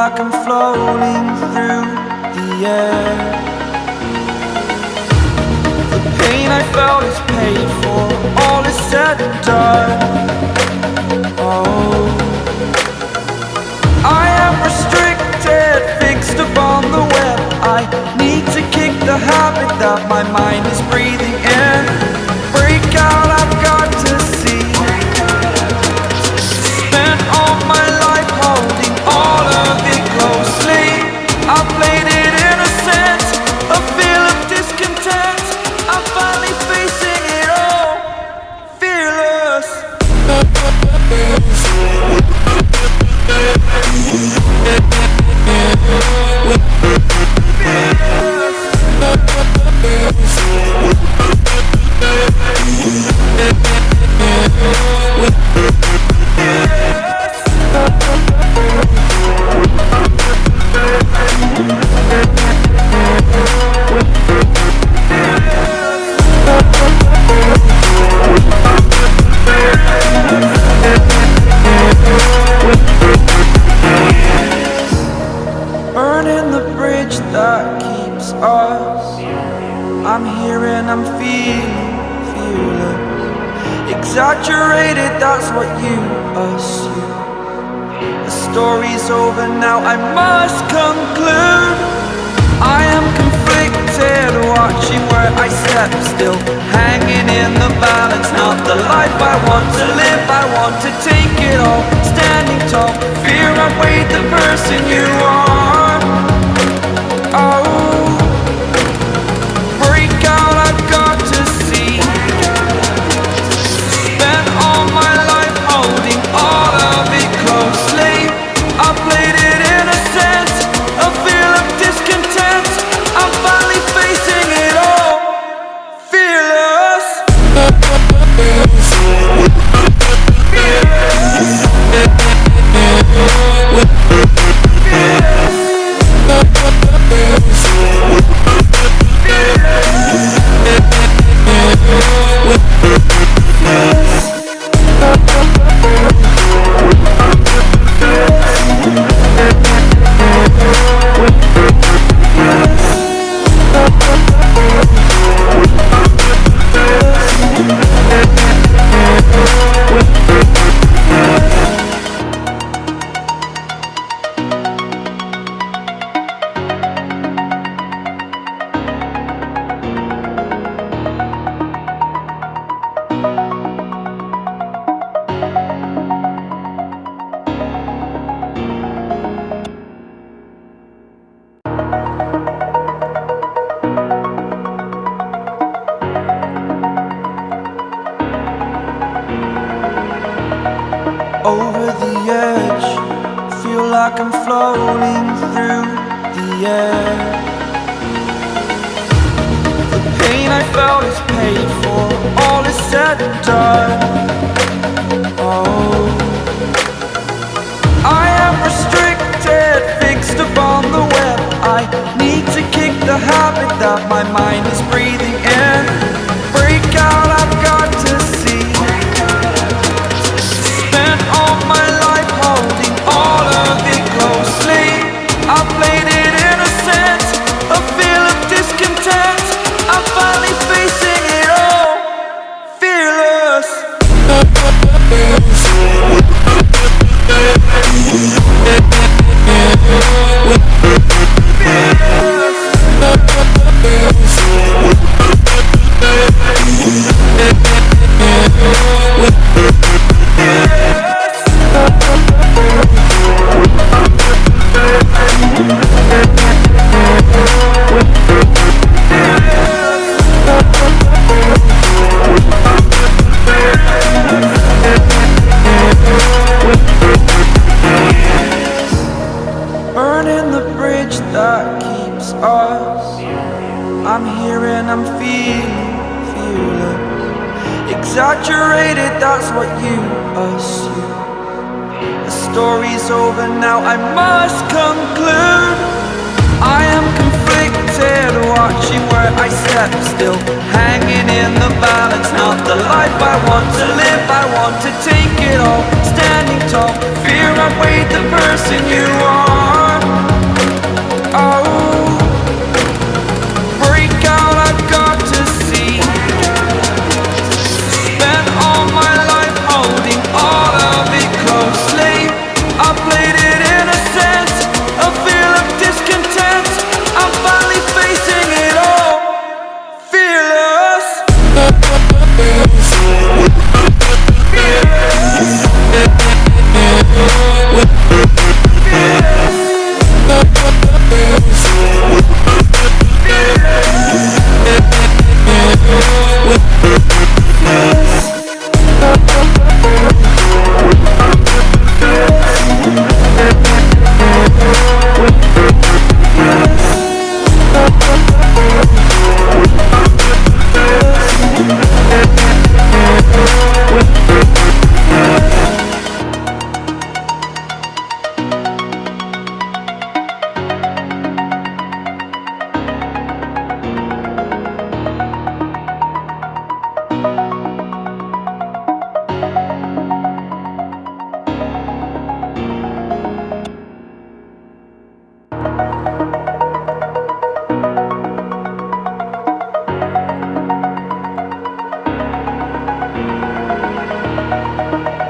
like I'm floating through the air. The pain I felt is paid for, all is said and done. Oh, I am restricted, fixed upon the web. I need to kick the habit that my mind is breathing in. Break out, I've got to see. Spent all my life holding all of it closely. I played it innocent, a feel of discontent. I'm finally facing it all, fearless. Burning the bridge that keeps us. I'm here and I'm feeling fearless. Exaggerated, that's what you assume. The story's over now, I must conclude. I am conflicted, watching where I step still, hanging in the balance. Not the life I want to live, I want to take it all. Standing tall, fear I weighed the person you are. Oh, break out, I've got to see. Spent all my life holding all of it closely. I played it innocent, a feel of discontent. I'm finally facing it all, fearless. Over the edge, feel like I'm floating through the air. The pain I felt is paid for, all is said and done. Oh, I am restricted, fixed upon the web. I need to kick the habit that my mind is breathing in. Break out, I've got to see. Spent all my life holding all of it closely. I played it innocent, a feel of discontent. I'm finally facing it all, fearless. Burning the bridge that keeps us. I'm here and I'm feeling fearless. Exaggerated, that's what you assume. The story's over now, I must conclude. I am conflicted, watching where I step still, hanging in the balance. Not the life I want to live, I want to take it all. Standing tall, fear I weighed the person you are.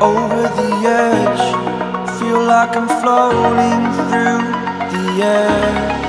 over the edge. Feel like I'm floating through the air.